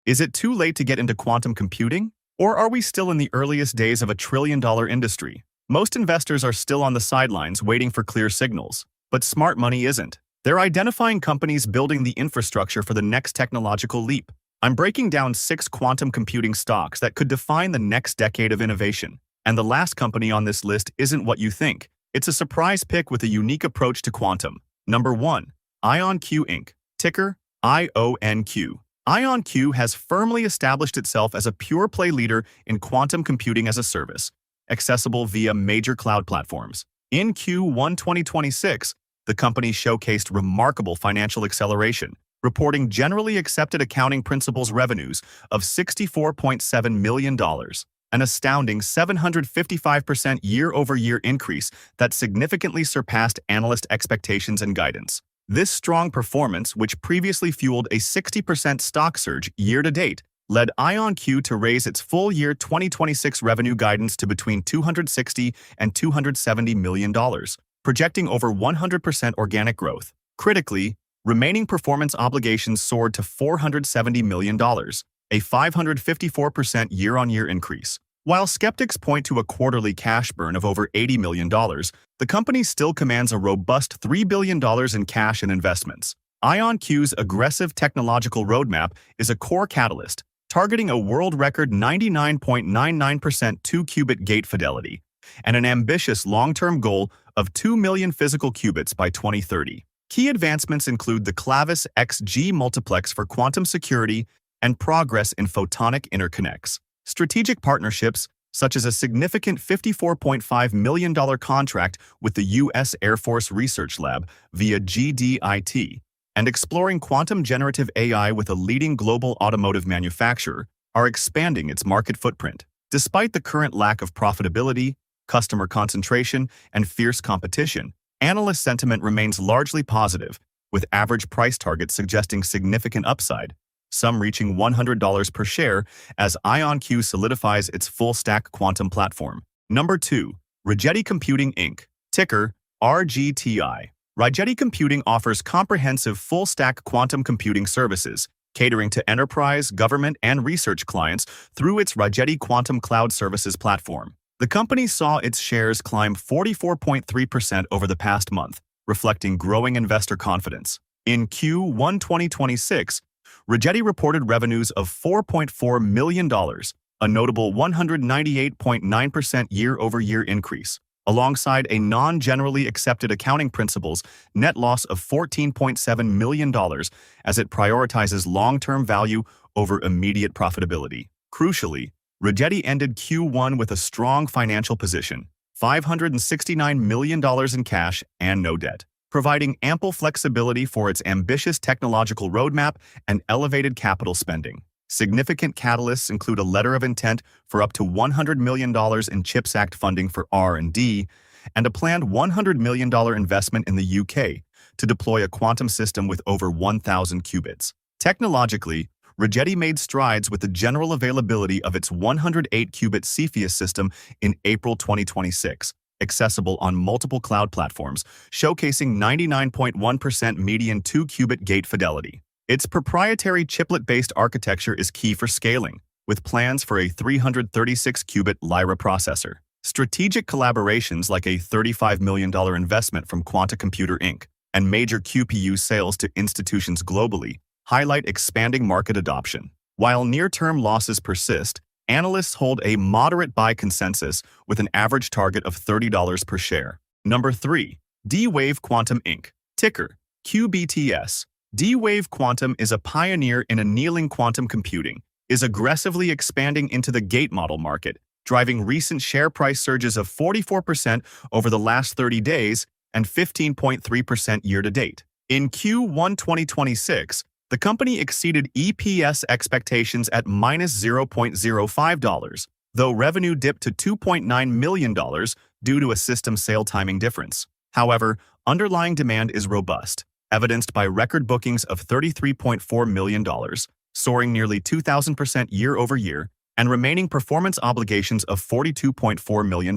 Is it too late to get into quantum computing? Or are we still in the earliest days of a trillion-dollar industry? Most investors are still on the sidelines waiting for clear signals, but smart money isn't. They're identifying companies building the infrastructure for the next technological leap. I'm breaking down 6 quantum computing stocks that could define the next decade of innovation. And the last company on this list isn't what you think. It's a surprise pick with a unique approach to quantum. Number 1. IonQ Inc. Ticker IONQ. IonQ has firmly established itself as a pure-play leader in quantum computing as a service, accessible via major cloud platforms. In Q1 2026, the company showcased remarkable financial acceleration, reporting generally accepted accounting principles revenues of $64.7 million, an astounding 755% year-over-year increase that significantly surpassed analyst expectations and guidance. This strong performance, which previously fueled a 60% stock surge year-to-date, led IonQ to raise its full-year 2026 revenue guidance to between $260 and $270 million, projecting over 100% organic growth. Critically, remaining performance obligations soared to $470 million, a 554% year-on-year increase. While skeptics point to a quarterly cash burn of over $80 million, the company still commands a robust $3 billion in cash and investments. IonQ's aggressive technological roadmap is a core catalyst, targeting a world record 99.99% 2-qubit gate fidelity and an ambitious long-term goal of 2 million physical qubits by 2030. Key advancements include the Clavis XG multiplex for quantum security and progress in photonic interconnects. Strategic partnerships, such as a significant $54.5 million contract with the U.S. Air Force Research Lab via GDIT, and exploring quantum generative AI with a leading global automotive manufacturer, are expanding its market footprint. Despite the current lack of profitability, customer concentration, and fierce competition, analyst sentiment remains largely positive, with average price targets suggesting significant upside, some reaching $100 per share as IonQ solidifies its full-stack quantum platform. Number 2. Rigetti Computing Inc. Ticker RGTI. Rigetti Computing offers comprehensive full-stack quantum computing services, catering to enterprise, government, and research clients through its Rigetti Quantum Cloud Services platform. The company saw its shares climb 44.3% over the past month, reflecting growing investor confidence. In Q1 2026, Rigetti reported revenues of $4.4 million, a notable 198.9% year-over-year increase, alongside a non-generally accepted accounting principles net loss of $14.7 million as it prioritizes long-term value over immediate profitability. Crucially, Rigetti ended Q1 with a strong financial position, $569 million in cash and no debt, providing ample flexibility for its ambitious technological roadmap and elevated capital spending. Significant catalysts include a letter of intent for up to $100 million in CHIPS Act funding for R&D and a planned $100 million investment in the UK to deploy a quantum system with over 1,000 qubits. Technologically, Rigetti made strides with the general availability of its 108-qubit Cepheus system in April 2026, accessible on multiple cloud platforms, showcasing 99.1% median 2-qubit gate fidelity. Its proprietary chiplet-based architecture is key for scaling, with plans for a 336-qubit Lyra processor. Strategic collaborations like a $35 million investment from Quanta Computer Inc. and major QPU sales to institutions globally highlight expanding market adoption. While near-term losses persist, analysts hold a moderate buy consensus with an average target of $30 per share. Number 3. D-Wave Quantum Inc. Ticker QBTS. D-Wave Quantum is a pioneer in annealing quantum computing, is aggressively expanding into the gate model market, driving recent share price surges of 44% over the last 30 days and 15.3% year-to-date. In Q1 2026, the company exceeded EPS expectations at -$0.05, though revenue dipped to $2.9 million due to a system sale timing difference. However, underlying demand is robust, evidenced by record bookings of $33.4 million, soaring nearly 2,000% year-over-year, and remaining performance obligations of $42.4 million.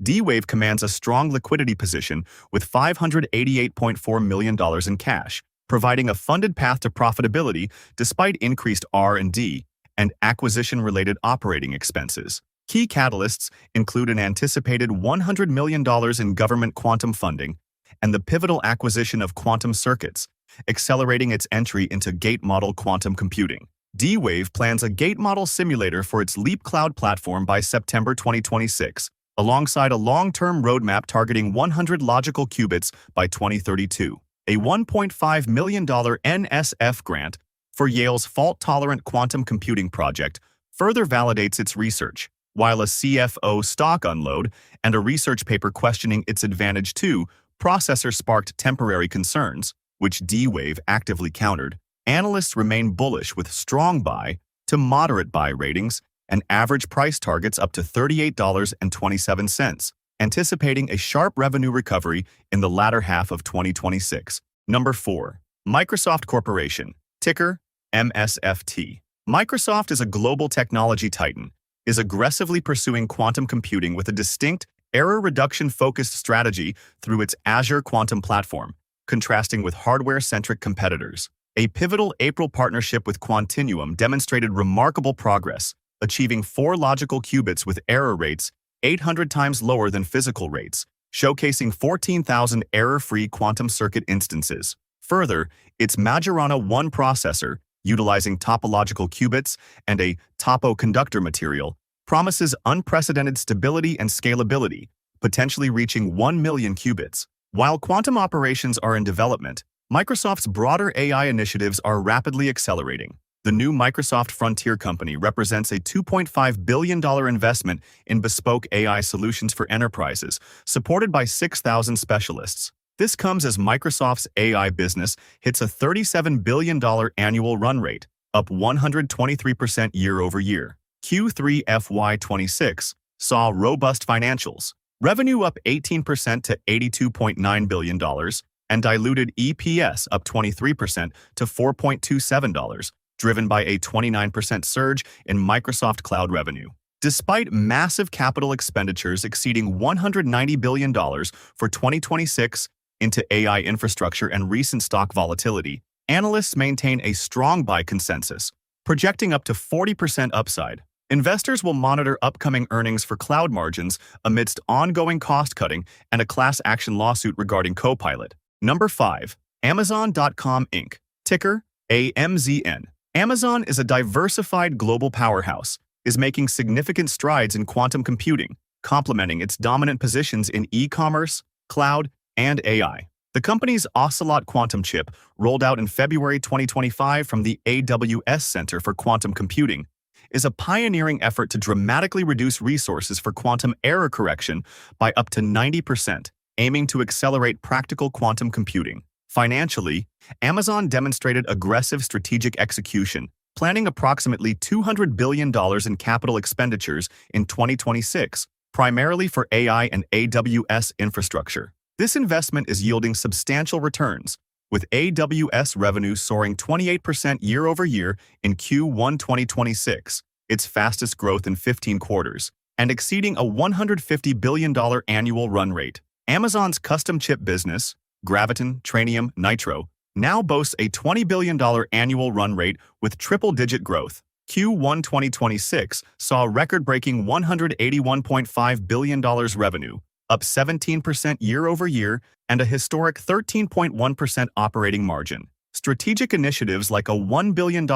D-Wave commands a strong liquidity position with $588.4 million in cash, providing a funded path to profitability despite increased R&D and acquisition-related operating expenses. Key catalysts include an anticipated $100 million in government quantum funding and the pivotal acquisition of Quantum Circuits, accelerating its entry into gate-model quantum computing. D-Wave plans a gate-model simulator for its Leap Cloud platform by September 2026, alongside a long-term roadmap targeting 100 logical qubits by 2032. A $1.5 million NSF grant for Yale's fault-tolerant quantum computing project further validates its research, while a CFO stock unload and a research paper questioning its advantage to processor sparked temporary concerns, which D-Wave actively countered. Analysts remain bullish with strong buy to moderate buy ratings and average price targets up to $38.27, anticipating a sharp revenue recovery in the latter half of 2026. Number 4. Microsoft Corporation, ticker MSFT. Microsoft is a global technology titan, is aggressively pursuing quantum computing with a distinct error reduction-focused strategy through its Azure quantum platform, contrasting with hardware-centric competitors. A pivotal April partnership with Quantinuum demonstrated remarkable progress, achieving 4 logical qubits with error rates 800 times lower than physical rates, showcasing 14,000 error-free quantum circuit instances. Further, its Majorana 1 processor, utilizing topological qubits and a topo-conductor material, promises unprecedented stability and scalability, potentially reaching 1 million qubits. While quantum operations are in development, Microsoft's broader AI initiatives are rapidly accelerating. The new Microsoft Frontier Company represents a $2.5 billion investment in bespoke AI solutions for enterprises, supported by 6,000 specialists. This comes as Microsoft's AI business hits a $37 billion annual run rate, up 123% year-over-year. Q3 FY26 saw robust financials. Revenue up 18% to $82.9 billion, and diluted EPS up 23% to $4.27, driven by a 29% surge in Microsoft Cloud revenue. Despite massive capital expenditures exceeding $190 billion for 2026 into AI infrastructure and recent stock volatility, analysts maintain a strong buy consensus, projecting up to 40% upside. Investors will monitor upcoming earnings for cloud margins amidst ongoing cost-cutting and a class action lawsuit regarding Copilot. Number 5. Amazon.com Inc., ticker AMZN. Amazon is a diversified global powerhouse, is making significant strides in quantum computing, complementing its dominant positions in e-commerce, cloud, and AI. The company's Ocelot quantum chip, rolled out in February 2025 from the AWS Center for Quantum Computing, is a pioneering effort to dramatically reduce resources for quantum error correction by up to 90%, aiming to accelerate practical quantum computing. Financially, Amazon demonstrated aggressive strategic execution, planning approximately $200 billion in capital expenditures in 2026, primarily for AI and AWS infrastructure. This investment is yielding substantial returns, with AWS revenue soaring 28% year-over-year in Q1 2026, its fastest growth in 15 quarters, and exceeding a $150 billion annual run rate. Amazon's custom chip business, Graviton, Trainium, Nitro, now boasts a $20 billion annual run rate with triple-digit growth. Q1 2026 saw record-breaking $181.5 billion revenue, up 17% year-over-year, and a historic 13.1% operating margin. Strategic initiatives like a $1 billion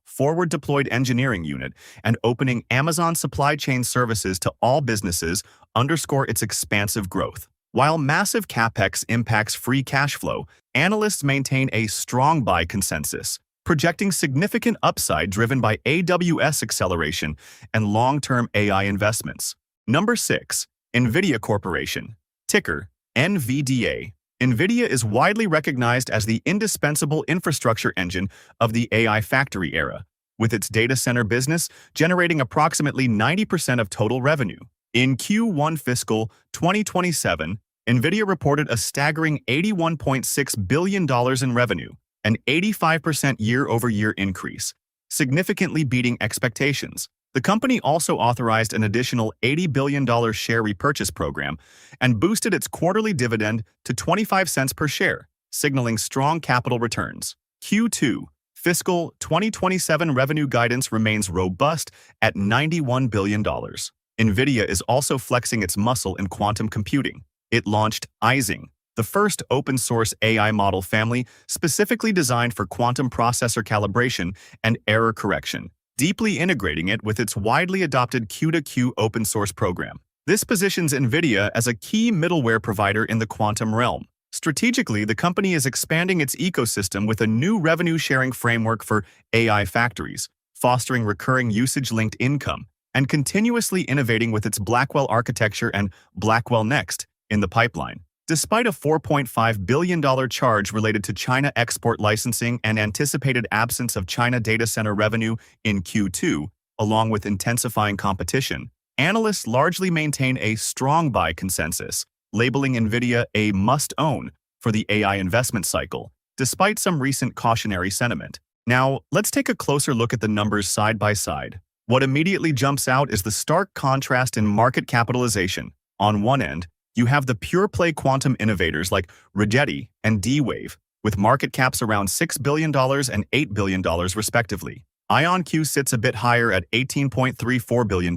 forward-deployed engineering unit and opening Amazon Supply Chain Services to all businesses underscore its expansive growth. While massive capex impacts free cash flow, analysts maintain a strong buy consensus, projecting significant upside driven by AWS acceleration and long-term AI investments. Number 6. NVIDIA Corporation, ticker NVDA. NVIDIA is widely recognized as the indispensable infrastructure engine of the AI factory era, with its data center business generating approximately 90% of total revenue. In Q1 fiscal 2027, NVIDIA reported a staggering $81.6 billion in revenue, an 85% year-over-year increase, significantly beating expectations. The company also authorized an additional $80 billion share repurchase program and boosted its quarterly dividend to 25 cents per share, signaling strong capital returns. Q2 fiscal 2027 revenue guidance remains robust at $91 billion. NVIDIA is also flexing its muscle in quantum computing. It launched Ising, the first open-source AI model family specifically designed for quantum processor calibration and error correction, deeply integrating it with its widely adopted Q2Q open-source program. This positions NVIDIA as a key middleware provider in the quantum realm. Strategically, the company is expanding its ecosystem with a new revenue-sharing framework for AI factories, fostering recurring usage-linked income, and continuously innovating with its Blackwell architecture and Blackwell Next in the pipeline. Despite a $4.5 billion charge related to China export licensing and anticipated absence of China data center revenue in Q2, along with intensifying competition, analysts largely maintain a strong buy consensus, labeling NVIDIA a must-own for the AI investment cycle, despite some recent cautionary sentiment. Now, let's take a closer look at the numbers side by side. What immediately jumps out is the stark contrast in market capitalization. On one end, you have the pure-play quantum innovators like Rigetti and D-Wave, with market caps around $6 billion and $8 billion respectively. IonQ sits a bit higher at $18.34 billion,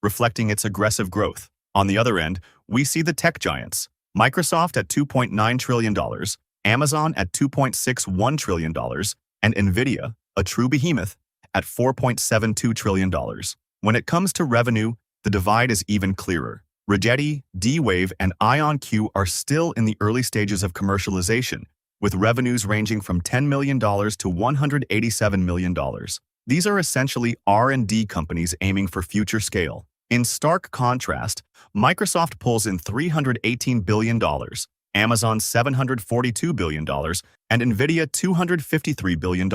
reflecting its aggressive growth. On the other end, we see the tech giants, Microsoft at $2.9 trillion, Amazon at $2.61 trillion, and NVIDIA, a true behemoth, at $4.72 trillion. When it comes to revenue, the divide is even clearer. Rigetti, D-Wave, and IonQ are still in the early stages of commercialization, with revenues ranging from $10 million to $187 million. These are essentially R&D companies aiming for future scale. In stark contrast, Microsoft pulls in $318 billion, Amazon $742 billion, and NVIDIA $253 billion,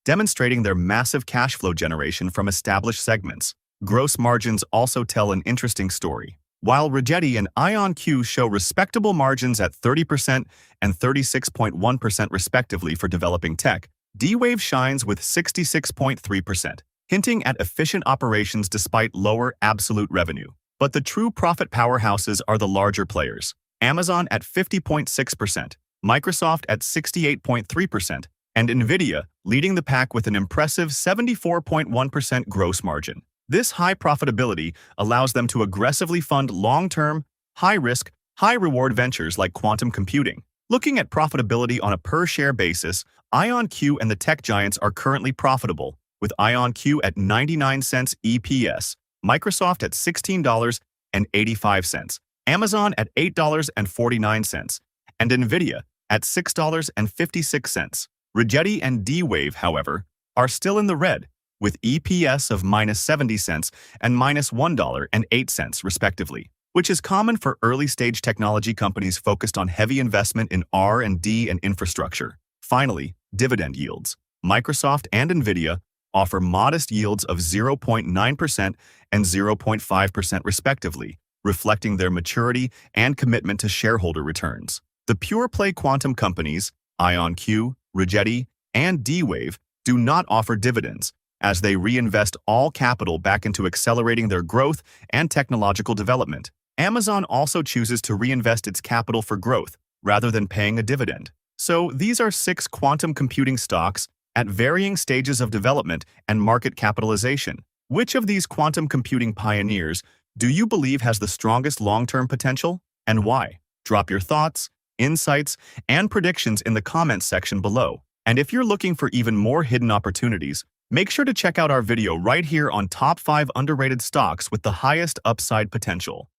demonstrating their massive cash flow generation from established segments. Gross margins also tell an interesting story. While Rigetti and IonQ show respectable margins at 30% and 36.1% respectively for developing tech, D-Wave shines with 66.3%, hinting at efficient operations despite lower absolute revenue. But the true profit powerhouses are the larger players. Amazon at 50.6%, Microsoft at 68.3%, and NVIDIA leading the pack with an impressive 74.1% gross margin. This high profitability allows them to aggressively fund long-term, high-risk, high-reward ventures like quantum computing. Looking at profitability on a per-share basis, IonQ and the tech giants are currently profitable, with IonQ at 99 cents EPS, Microsoft at $16.85, Amazon at $8.49, and NVIDIA at $6.56. Rigetti and D-Wave, however, are still in the red, with EPS of -70 cents and -$1.08 respectively, which is common for early-stage technology companies focused on heavy investment in R&D and infrastructure. Finally, dividend yields. Microsoft and NVIDIA offer modest yields of 0.9% and 0.5% respectively, reflecting their maturity and commitment to shareholder returns. The pure-play quantum companies, IonQ, Rigetti, and D-Wave, do not offer dividends, as they reinvest all capital back into accelerating their growth and technological development. Amazon also chooses to reinvest its capital for growth, rather than paying a dividend. So these are 6 quantum computing stocks at varying stages of development and market capitalization. Which of these quantum computing pioneers do you believe has the strongest long-term potential, and why? Drop your thoughts, insights, and predictions in the comments section below. And if you're looking for even more hidden opportunities, make sure to check out our video right here on Top 5 Underrated Stocks with the Highest Upside Potential.